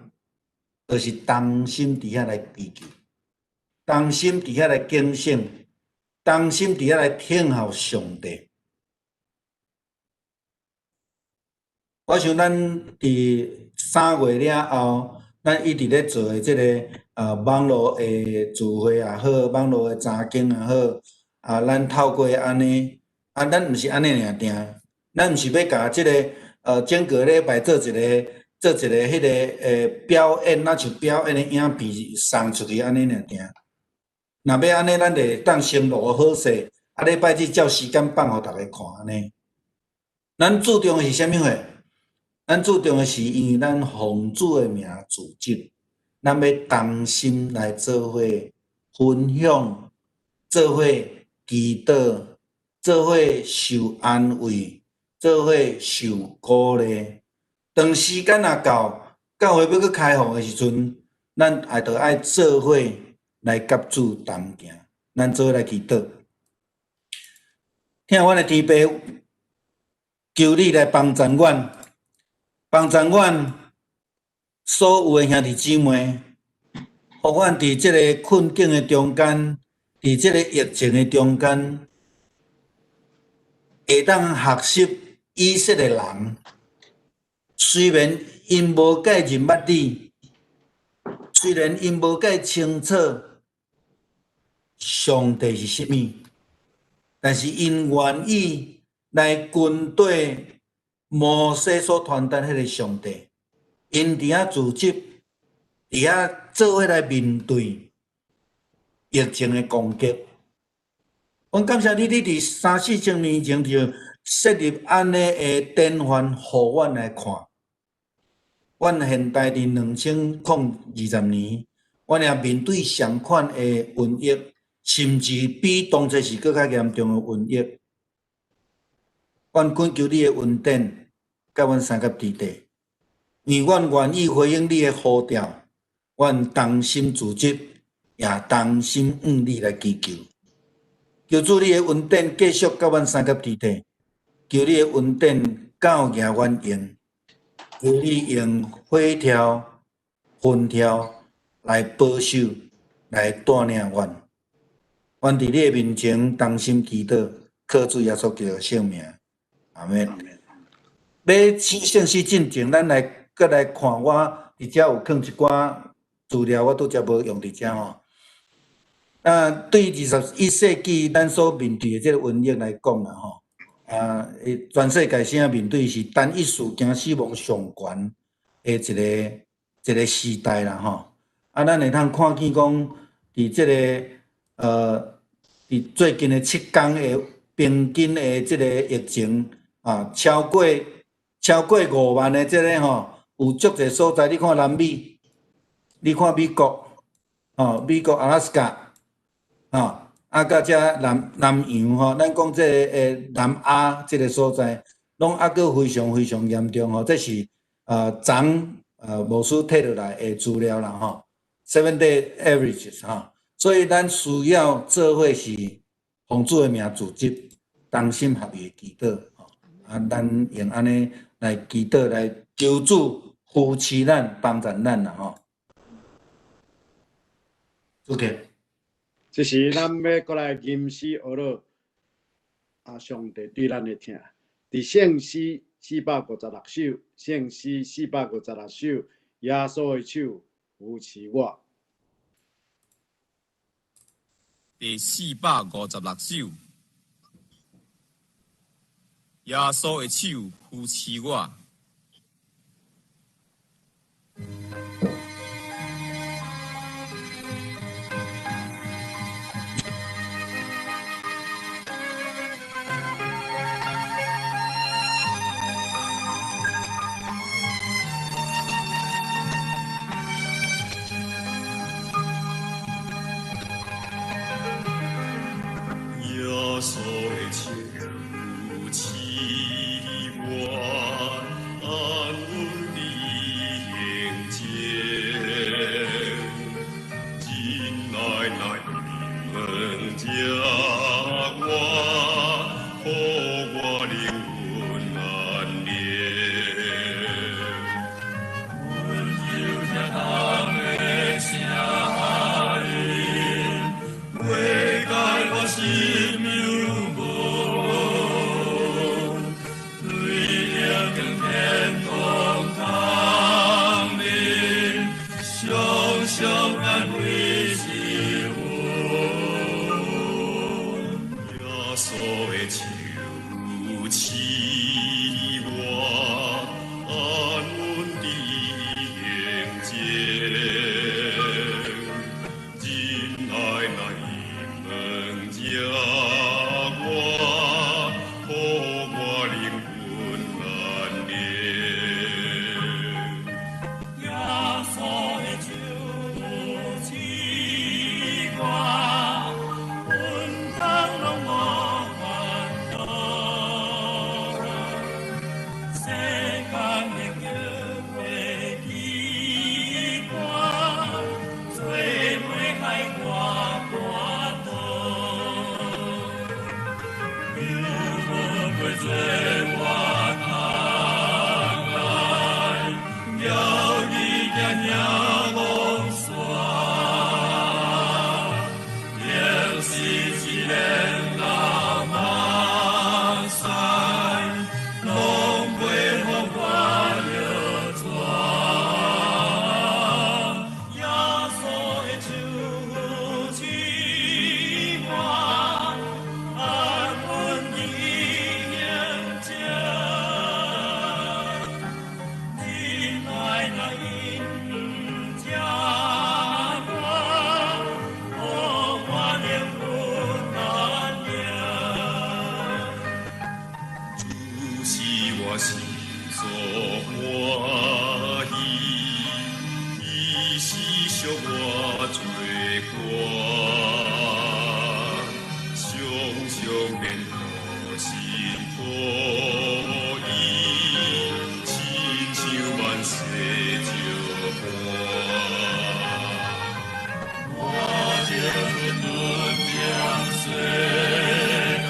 就是同心伫遐来祈求，同心伫遐来警醒，同心伫遐来听候上帝。我想咱伫3月了后，咱一直咧做的即个网络的聚会也好，网络的查经也好，咱透过安尼，咱毋是安尼尔定，咱毋是要甲即个整个礼拜做一个迄个表演，若像表演的影片送出去安尼尔定。若要安尼，咱就当先录好势，礼拜日照时间放互逐个看安尼。咱注重的是啥物货？咱注重的是，因为咱奉主的名自执，咱要同心来做伙分享，做伙祈祷，做伙受安慰，做伙受鼓励。当时间若到，教会要去开放的时阵，咱也着爱做伙来甲主同行，咱做伙来祈祷。听阮的天父，求你来帮助阮。帮助阮所有的兄弟姊妹，互阮伫即个困境的中间，伫即个疫情的中间，会当学习以色列人。虽然因无介入捌你，虽然因无介清楚上帝是啥物，但是因愿意来军队。摩西所传达迄个上帝，因伫遐自执，伫遐做伙来面对疫情的攻击。阮感谢你，你伫3-4千年前就设立安尼的典范，互阮来看。阮现代伫2020年，阮也面对相款的瘟疫，甚至比当初是更较严重的瘟疫。阮恳求你的恩典，甲阮三甲伫地，因为阮愿意回应你的呼召，阮同心自执，也同心向你来祈求。求主你的恩典继续甲阮三甲伫地，求你的恩典教育阮用，求你用火条、云条来保守，来带领阮。阮伫你的面前同心祈祷，靠主耶稣基督的圣名。阿免。要正式进前，咱搁来看我伫遮有放一寡资料，我拄则无用伫遮吼。对21世纪咱所面对的这个瘟疫来讲啦吼，全世界现在面对是单一事件死亡上悬的一个时代啦吼。咱会通看见讲，伫这个伫最近的7天的平均的这个疫情超过5万的这个吼，有足侪所在。你看南美，你看美国，美国阿拉斯加，甲遮南洋吼，咱讲这个南亚这个所在，拢还佫非常非常严重吼，这是昨牧师摕落来的资料啦吼 ，7-day averages 吼，所以咱需要做伙是奉主的名组织同心合意祈祷吼，咱用安尼来祈祷来求主扶持咱、帮助咱啦吼。OK， 这是咱要过来吟诗学乐上帝对咱的听。伫圣诗456首，圣诗456首，耶稣的手扶持我。第456首，耶稣的手扶持我。耶稣的手扶持我，安稳地迎接，进来门家我，互我灵魂安恋。阮有听人的声音，袂解我心幽无，对着天空光明，常常安慰是我。耶稣的手扶持我，安稳地迎接，进来门家我，互我灵魂安恋。耶稣的手扶持我，阮通拢无烦恼，世间的叫袂记我，做袂害我跋倒，犹无袂做我通来，要你行行拢煞，也是一个老马赛，拢袂互我摇拽。耶稣的手扶持我，安稳地迎接，进来因家我，互我灵魂安宁。主是我心所欢喜，伊是惜我罪过，常常免我心破意，亲像万世照看。我就论两世间，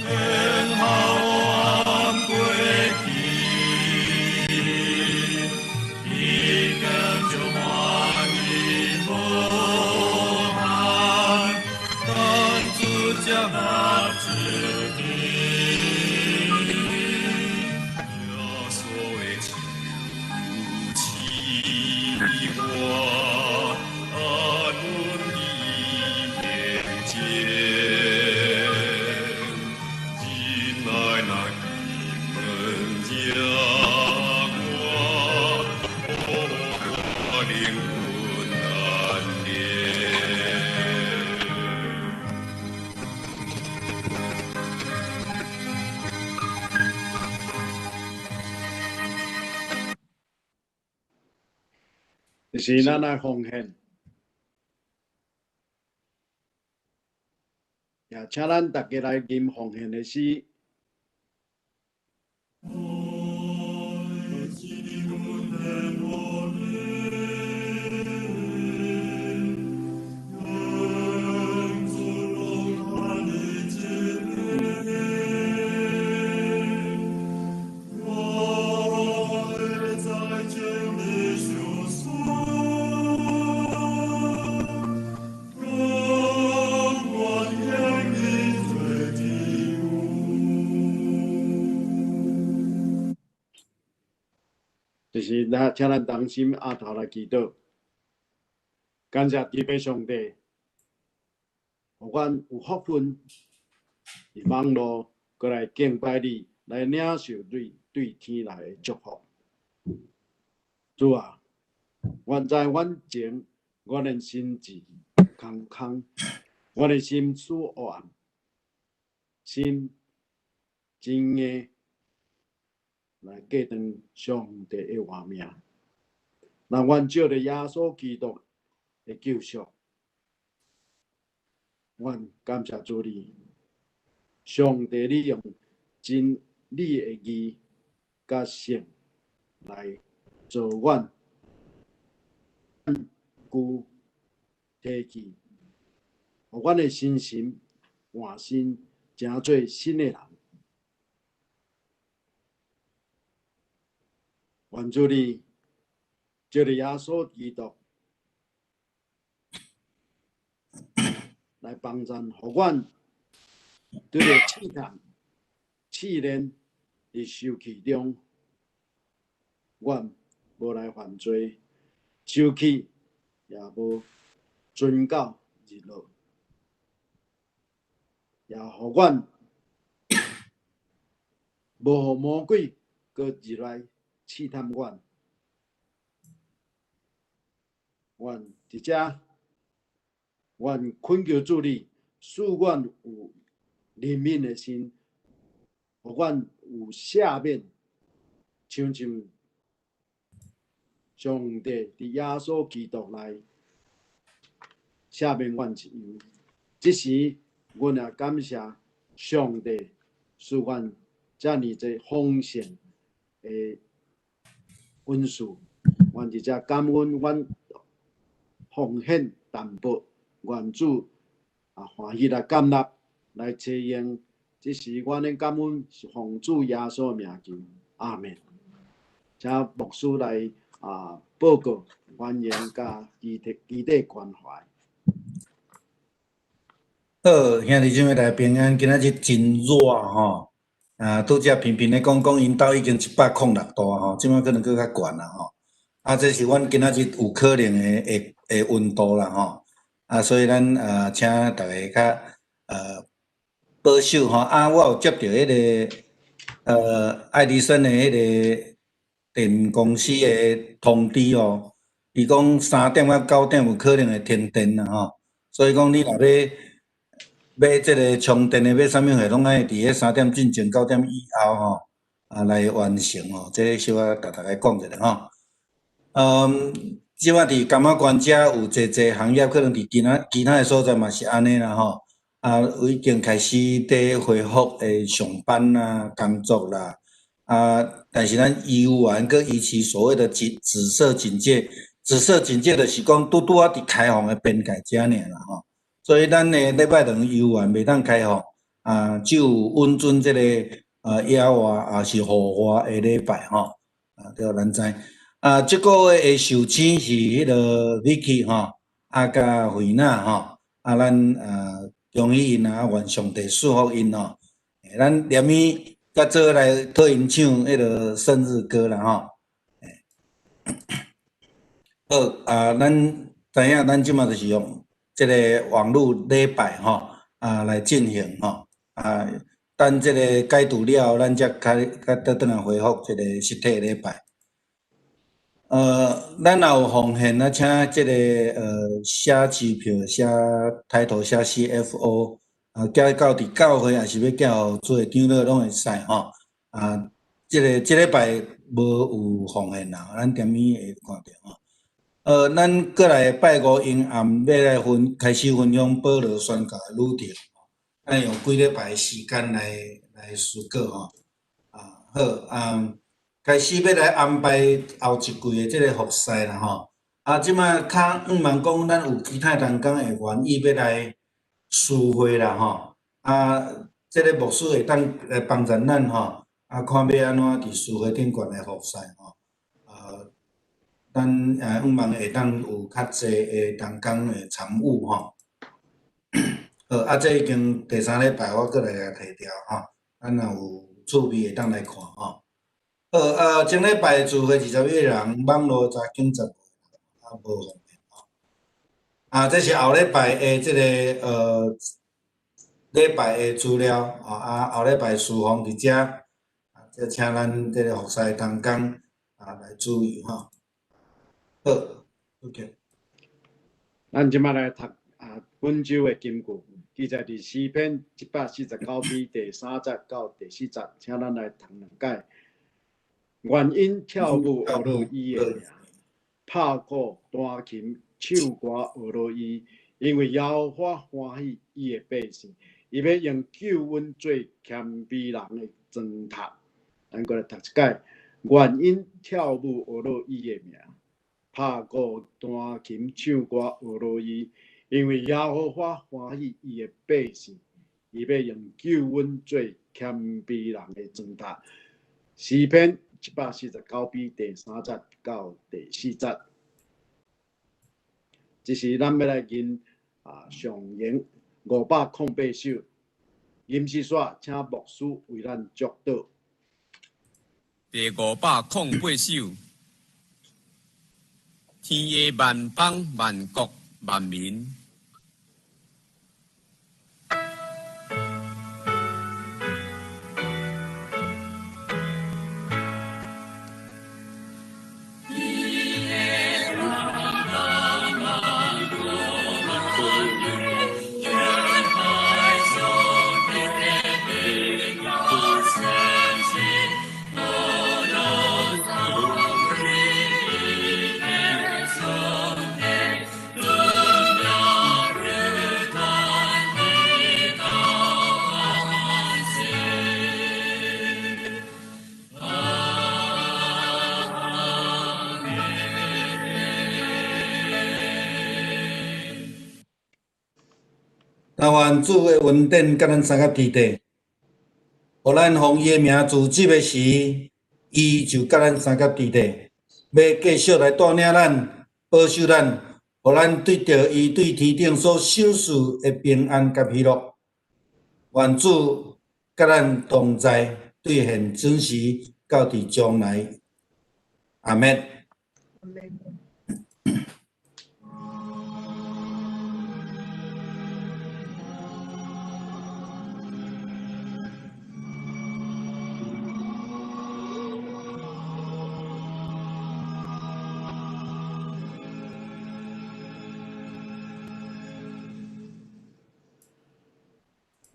偏好安过去，已经就满意无限，但主将我指定。耶稣的手扶持我，安稳地迎接，进来门家我，我灵魂安恋。就是咱来奉献，也请咱大家来吟奉献的诗。就是请咱同心压头来祈祷，感谢慈悲上帝，互阮有福分，伫网络过来敬拜你，来领受对天来的祝福。主啊，原在阮前，阮的心志空空，阮的心思黑暗，心真的来过当上帝的话命。那阮借着耶稣基督的救赎，阮感谢主你，上帝你用真理的义甲圣来做阮具体起，互阮的心神换新，成做新的人。愿主你借着耶稣基督来帮助，互阮对着试探、试炼伫受气中，阮无来犯罪，受气也无遵到日落，也互阮无互魔鬼搁入来试探阮。阮伫遮，阮恳求主你，使阮有怜悯的心，互阮有赦免，像上帝伫耶稣基督来赦免阮一样。即时，阮也感谢上帝，使阮遮尔济丰盛的恩赐。阮伫遮感恩阮奉献淡薄，愿主欢喜来感纳，来采用。即时阮的感恩是奉主耶稣的名求，阿门。请牧师来报告欢迎甲基地关怀。好，兄弟姐妹大家平安，今仔日真热吼，拄则频频咧讲因兜已经106度吼，即摆可能搁较悬啦吼。这是阮今仔日有可能的温度啦吼，所以咱请大家较保守吼。我有接到迄个爱迪生的迄个电公司的通知哦，伊讲3点到9点有可能会停电啦吼，所以讲你若要买即个充电的，要啥物货拢爱伫迄3点进前9点以后吼，来完成哦。这小可甲大家讲一下吼。即摆伫柑仔关遮有济行业，可能伫其他的所在嘛是安尼啦吼。已经开始伫恢复上班啦、工作啦。但是咱医院佮以其所谓的紫色警戒，紫色警戒就是讲拄啊伫开放的边界遮尔啦吼。所以咱的礼拜堂医院袂当开放，只有温准即个野外是户外的礼拜吼。对，咱知。即个月的寿星是迄个 Vicky 吼，甲惠娜吼，咱恭喜因愿上帝祝福因吼。咱连伊甲做来替因唱迄个生日歌啦吼。好咱知影咱即马就是用即个网络礼拜吼来进行吼。等即个解除了后，咱才较倒转来恢复即个实体礼拜。咱也有奉献请即个写支票、写抬头、写 CFO，寄到伫教会，也是要寄互做长老拢会使吼。即礼拜无有奉献啦，咱踮咪会看到吼。咱过来拜五阴暗要来开始分享保罗宣教的路程，咱用几礼拜的时间来思考吼。好开始要来安排后一季的即个服侍啦吼。即摆较望讲咱有其他同工会愿意要来聚会啦吼。即个牧师会当来帮助咱吼。看要安怎伫聚会顶悬来服侍吼。咱望会当有较济的同工的参与吼。好，这已经第3礼拜我过来提调吼，咱若有趣味会当来看吼。好，前礼拜自会21个人，网络才90个，无方便这是后礼拜的这个礼拜的资料后礼拜事项伫遮，这请咱这个服侍同工来注意好，OK。咱即摆来读本周的金句，记载伫诗篇149篇第3节到第4节，请咱来读两解。原因跳舞学乐伊的名，拍鼓弹琴唱歌学乐伊，因为耶和华欢喜伊的百姓，伊要用救恩做谦卑人的砖头。咱过来读一解。原因跳舞学乐伊的名，拍鼓弹琴唱歌学乐伊，因为耶和华欢喜伊的百姓，伊要用救恩做谦卑人的砖头。诗篇149篇第3节到第4节，这是咱要来吟上言508首，吟诗煞，请牧师为咱祝祷。第508首，天下万邦万国万民。但愿主的恩典甲咱三甲伫地，互咱奉伊的名自执的时，伊就甲咱三甲伫地，要继续来带领咱、保守咱，互咱对着伊对天顶所小事的平安甲喜乐。愿主甲咱同在，兑现准时到伫将来。阿们。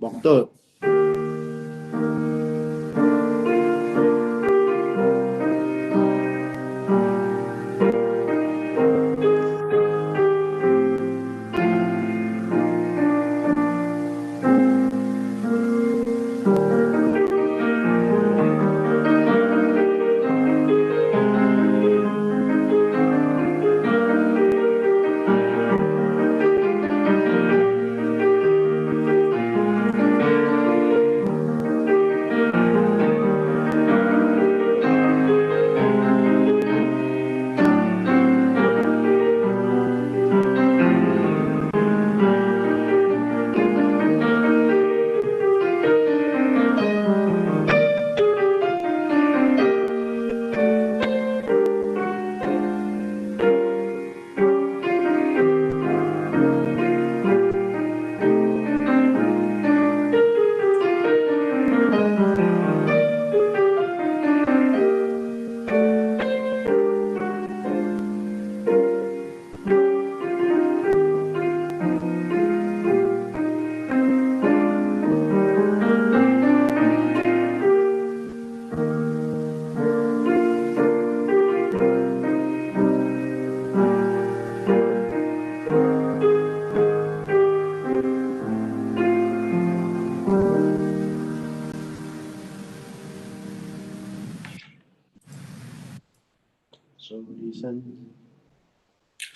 牧道。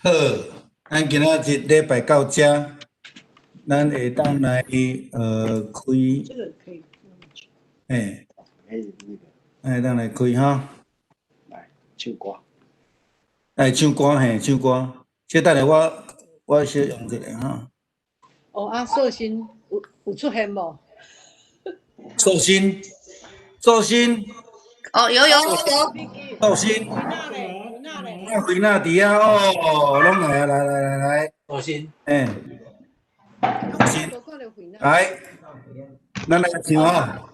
好，咱今仔日礼拜到遮，咱会当来开。这个可以不用去。当来开哈。来唱歌。唱歌唱歌。这等下我先用一个哈。寿星有出现无？寿星。哦，有，寿星，回那底啊哦，拢来啊，来，寿星，寿星，来，咱来唱啊，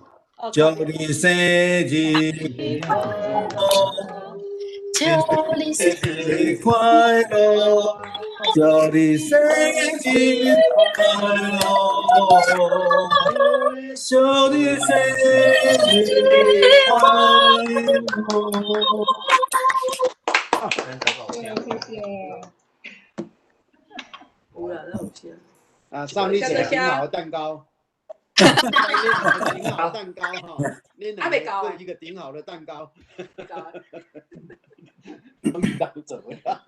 祝你生日快乐，祝你生日快乐，祝你生日快乐，祝你生日快乐。啊，上你一个挺好的蛋糕，挺好的蛋糕哈，你两个对一个挺好的蛋糕，当怎么样？